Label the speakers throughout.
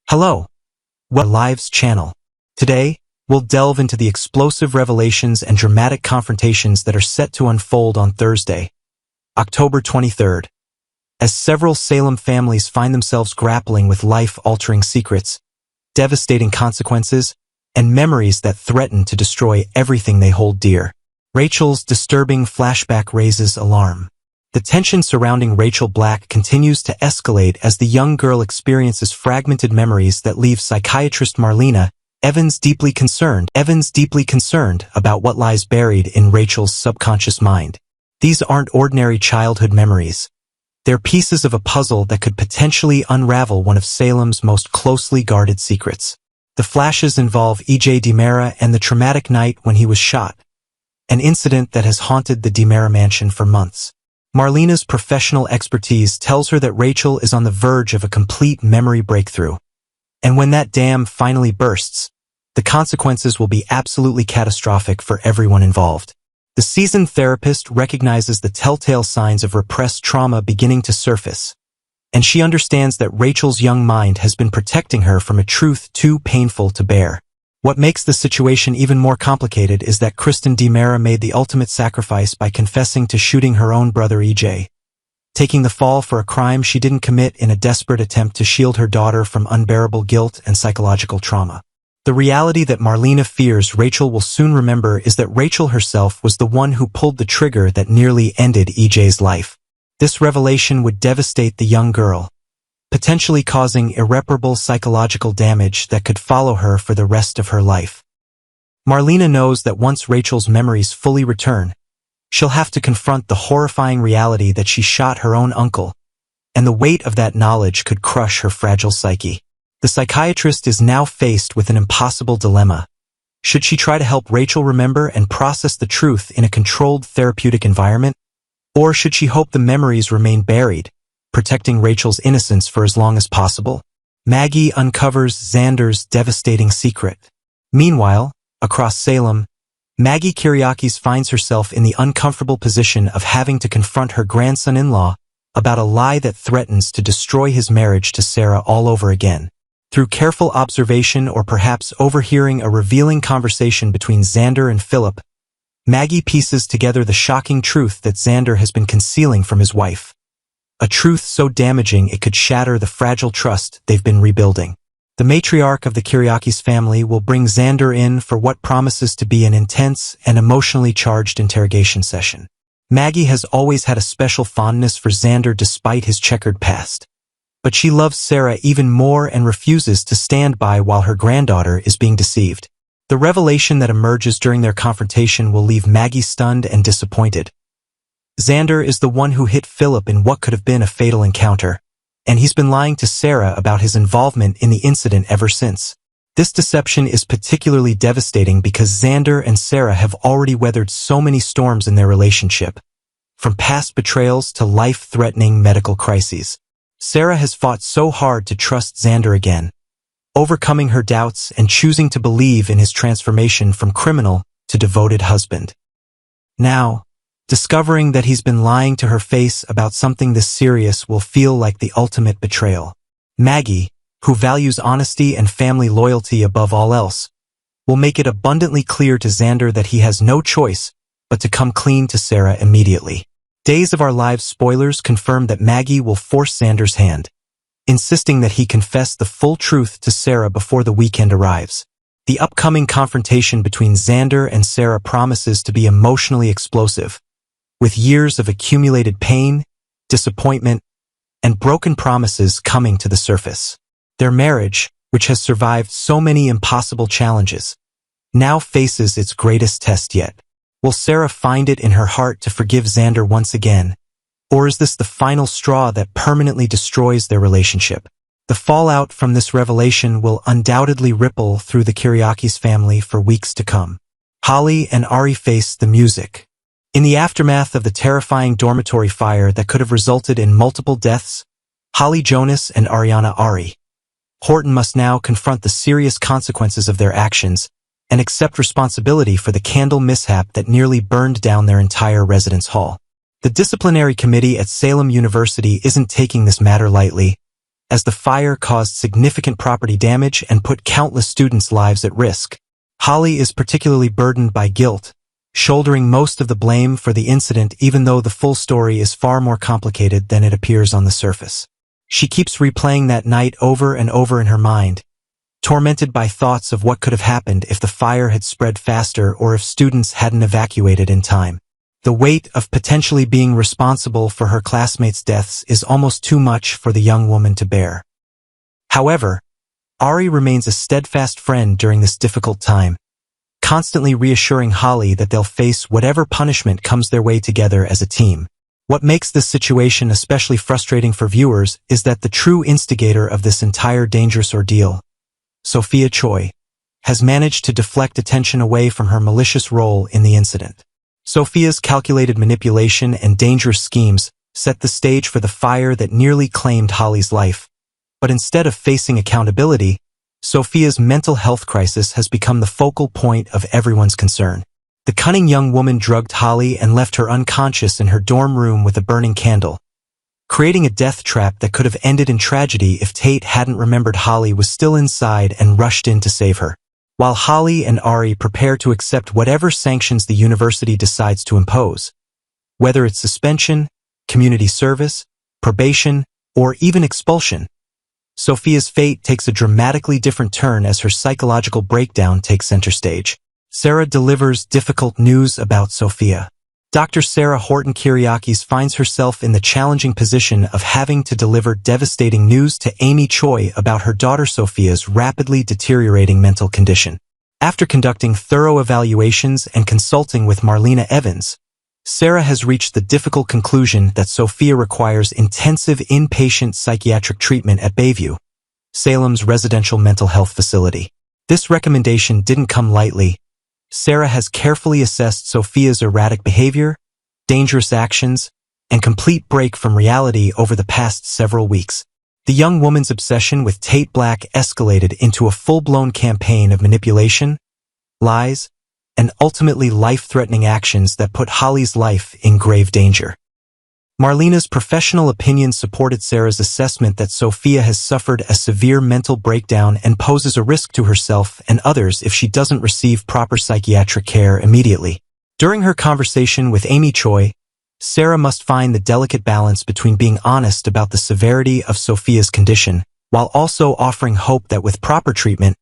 Speaker 1: Hello, Lives channel. Today, we'll delve into the explosive revelations and dramatic confrontations that are set to unfold on Thursday, October 23rd. As several Salem families find themselves grappling with life-altering secrets, devastating consequences, and memories that threaten to destroy everything they hold dear. Rachel's disturbing flashback raises alarm. The tension surrounding Rachel Black continues to escalate as the young girl experiences fragmented memories that leave psychiatrist Marlena Evans deeply concerned about what lies buried in Rachel's subconscious mind. These aren't ordinary childhood memories. They're pieces of a puzzle that could potentially unravel one of Salem's most closely guarded secrets. The flashes involve E.J. DiMera and the traumatic night when he was shot, an incident that has haunted the DiMera mansion for months. Marlena's professional expertise tells her that Rachel is on the verge of a complete memory breakthrough. And when that dam finally bursts, the consequences will be absolutely catastrophic for everyone involved. The seasoned therapist recognizes the telltale signs of repressed trauma beginning to surface, and she understands that Rachel's young mind has been protecting her from a truth too painful to bear. What makes the situation even more complicated is that Kristen DiMera made the ultimate sacrifice by confessing to shooting her own brother EJ, taking the fall for a crime she didn't commit in a desperate attempt to shield her daughter from unbearable guilt and psychological trauma. The reality that Marlena fears Rachel will soon remember is that Rachel herself was the one who pulled the trigger that nearly ended EJ's life. This revelation would devastate the young girl, potentially causing irreparable psychological damage that could follow her for the rest of her life. Marlena knows that once Rachel's memories fully return, she'll have to confront the horrifying reality that she shot her own uncle, and the weight of that knowledge could crush her fragile psyche. The psychiatrist is now faced with an impossible dilemma. Should she try to help Rachel remember and process the truth in a controlled therapeutic environment? Or should she hope the memories remain buried, protecting Rachel's innocence for as long as possible? Maggie uncovers Xander's devastating secret. Meanwhile, across Salem, Maggie Kyriakis finds herself in the uncomfortable position of having to confront her grandson-in-law about a lie that threatens to destroy his marriage to Sarah all over again. Through careful observation or perhaps overhearing a revealing conversation between Xander and Philip, Maggie pieces together the shocking truth that Xander has been concealing from his wife. A truth so damaging it could shatter the fragile trust they've been rebuilding. The matriarch of the Kyriakis family will bring Xander in for what promises to be an intense and emotionally charged interrogation session. Maggie has always had a special fondness for Xander despite his checkered past. But she loves Sarah even more and refuses to stand by while her granddaughter is being deceived. The revelation that emerges during their confrontation will leave Maggie stunned and disappointed. Xander is the one who hit Philip in what could have been a fatal encounter, and he's been lying to Sarah about his involvement in the incident ever since. This deception is particularly devastating because Xander and Sarah have already weathered so many storms in their relationship, from past betrayals to life-threatening medical crises. Sarah has fought so hard to trust Xander again, overcoming her doubts and choosing to believe in his transformation from criminal to devoted husband. Now, discovering that he's been lying to her face about something this serious will feel like the ultimate betrayal. Maggie, who values honesty and family loyalty above all else, will make it abundantly clear to Xander that he has no choice but to come clean to Sarah immediately. Days of Our Lives spoilers confirm that Maggie will force Xander's hand, insisting that he confess the full truth to Sarah before the weekend arrives. The upcoming confrontation between Xander and Sarah promises to be emotionally explosive, with years of accumulated pain, disappointment, and broken promises coming to the surface. Their marriage, which has survived so many impossible challenges, now faces its greatest test yet. Will Sarah find it in her heart to forgive Xander once again? Or is this the final straw that permanently destroys their relationship? The fallout from this revelation will undoubtedly ripple through the Kyriakis family for weeks to come. Holly and Ari face the music. In the aftermath of the terrifying dormitory fire that could have resulted in multiple deaths, Holly Jonas and Ariana Ari Horton must now confront the serious consequences of their actions and accept responsibility for the candle mishap that nearly burned down their entire residence hall. The disciplinary committee at Salem University isn't taking this matter lightly, as the fire caused significant property damage and put countless students' lives at risk. Holly is particularly burdened by guilt, shouldering most of the blame for the incident even though the full story is far more complicated than it appears on the surface. She keeps replaying that night over and over in her mind, tormented by thoughts of what could have happened if the fire had spread faster or if students hadn't evacuated in time. The weight of potentially being responsible for her classmates' deaths is almost too much for the young woman to bear. However, Ari remains a steadfast friend during this difficult time, constantly reassuring Holly that they'll face whatever punishment comes their way together as a team. What makes this situation especially frustrating for viewers is that the true instigator of this entire dangerous ordeal, Sophia Choi, has managed to deflect attention away from her malicious role in the incident. Sophia's calculated manipulation and dangerous schemes set the stage for the fire that nearly claimed Holly's life. But instead of facing accountability, Sophia's mental health crisis has become the focal point of everyone's concern. The cunning young woman drugged Holly and left her unconscious in her dorm room with a burning candle, creating a death trap that could have ended in tragedy if Tate hadn't remembered Holly was still inside and rushed in to save her. While Holly and Ari prepare to accept whatever sanctions the university decides to impose, whether it's suspension, community service, probation, or even expulsion, Sophia's fate takes a dramatically different turn as her psychological breakdown takes center stage. Sarah delivers difficult news about Sophia. Dr. Sarah Horton-Kiriakis finds herself in the challenging position of having to deliver devastating news to Amy Choi about her daughter Sophia's rapidly deteriorating mental condition. After conducting thorough evaluations and consulting with Marlena Evans, Sarah has reached the difficult conclusion that Sophia requires intensive inpatient psychiatric treatment at Bayview, Salem's residential mental health facility. This recommendation didn't come lightly. Sarah has carefully assessed Sophia's erratic behavior, dangerous actions, and complete break from reality over the past several weeks. The young woman's obsession with Tate Black escalated into a full-blown campaign of manipulation, lies, and ultimately life-threatening actions that put Holly's life in grave danger. Marlena's professional opinion supported Sarah's assessment that Sophia has suffered a severe mental breakdown and poses a risk to herself and others if she doesn't receive proper psychiatric care immediately. During her conversation with Amy Choi, Sarah must find the delicate balance between being honest about the severity of Sophia's condition, while also offering hope that with proper treatment,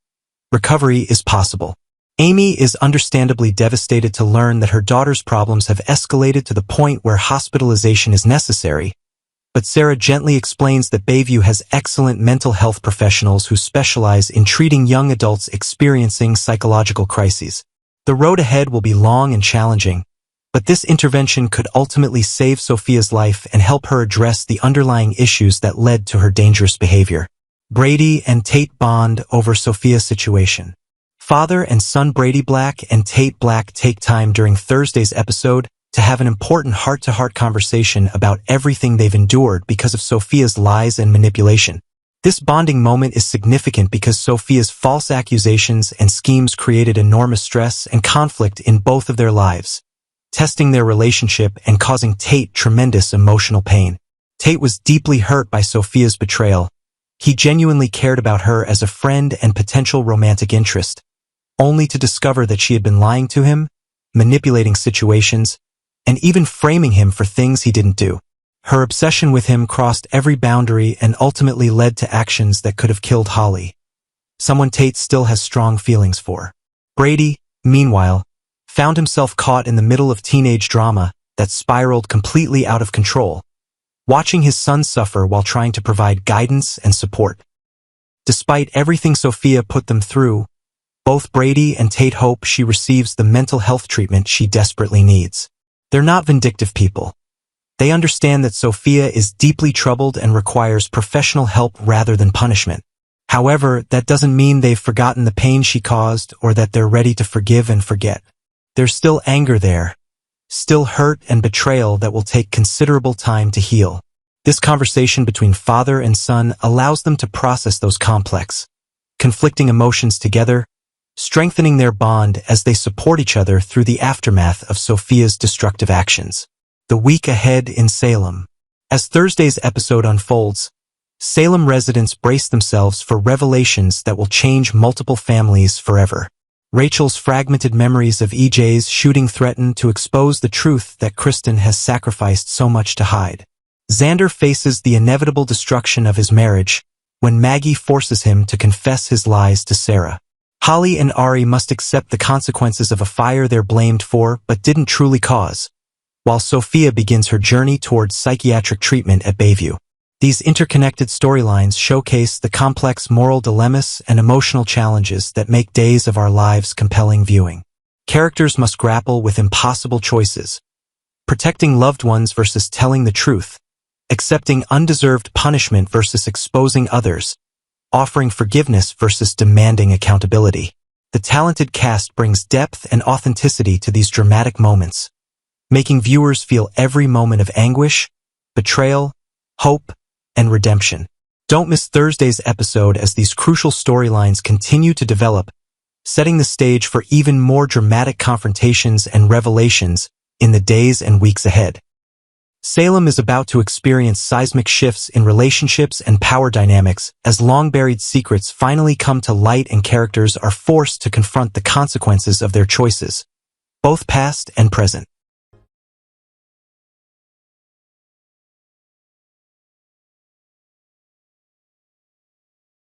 Speaker 1: recovery is possible. Amy is understandably devastated to learn that her daughter's problems have escalated to the point where hospitalization is necessary, but Sarah gently explains that Bayview has excellent mental health professionals who specialize in treating young adults experiencing psychological crises. The road ahead will be long and challenging, but this intervention could ultimately save Sophia's life and help her address the underlying issues that led to her dangerous behavior. Brady and Tate bond over Sophia's situation. Father and son Brady Black and Tate Black take time during Thursday's episode to have an important heart-to-heart conversation about everything they've endured because of Sophia's lies and manipulation. This bonding moment is significant because Sophia's false accusations and schemes created enormous stress and conflict in both of their lives, testing their relationship and causing Tate tremendous emotional pain. Tate was deeply hurt by Sophia's betrayal. He genuinely cared about her as a friend and potential romantic interest, only to discover that she had been lying to him, manipulating situations, and even framing him for things he didn't do. Her obsession with him crossed every boundary and ultimately led to actions that could have killed Holly, someone Tate still has strong feelings for. Brady, meanwhile, found himself caught in the middle of teenage drama that spiraled completely out of control, watching his son suffer while trying to provide guidance and support. Despite everything Sophia put them through, both Brady and Tate hope she receives the mental health treatment she desperately needs. They're not vindictive people. They understand that Sophia is deeply troubled and requires professional help rather than punishment. However, that doesn't mean they've forgotten the pain she caused or that they're ready to forgive and forget. There's still anger there, still hurt and betrayal that will take considerable time to heal. This conversation between father and son allows them to process those complex, conflicting emotions together, strengthening their bond as they support each other through the aftermath of Sophia's destructive actions. The week ahead in Salem. As Thursday's episode unfolds, Salem residents brace themselves for revelations that will change multiple families forever. Rachel's fragmented memories of EJ's shooting threaten to expose the truth that Kristen has sacrificed so much to hide. Xander faces the inevitable destruction of his marriage when Maggie forces him to confess his lies to Sarah. Holly and Ari must accept the consequences of a fire they're blamed for but didn't truly cause, while Sophia begins her journey towards psychiatric treatment at Bayview. These interconnected storylines showcase the complex moral dilemmas and emotional challenges that make Days of Our Lives compelling viewing. Characters must grapple with impossible choices, protecting loved ones versus telling the truth, accepting undeserved punishment versus exposing others, offering forgiveness versus demanding accountability. The talented cast brings depth and authenticity to these dramatic moments, making viewers feel every moment of anguish, betrayal, hope, and redemption. Don't miss Thursday's episode as these crucial storylines continue to develop, setting the stage for even more dramatic confrontations and revelations in the days and weeks ahead. Salem is about to experience seismic shifts in relationships and power dynamics as long-buried secrets finally come to light and characters are forced to confront the consequences of their choices, both past and present.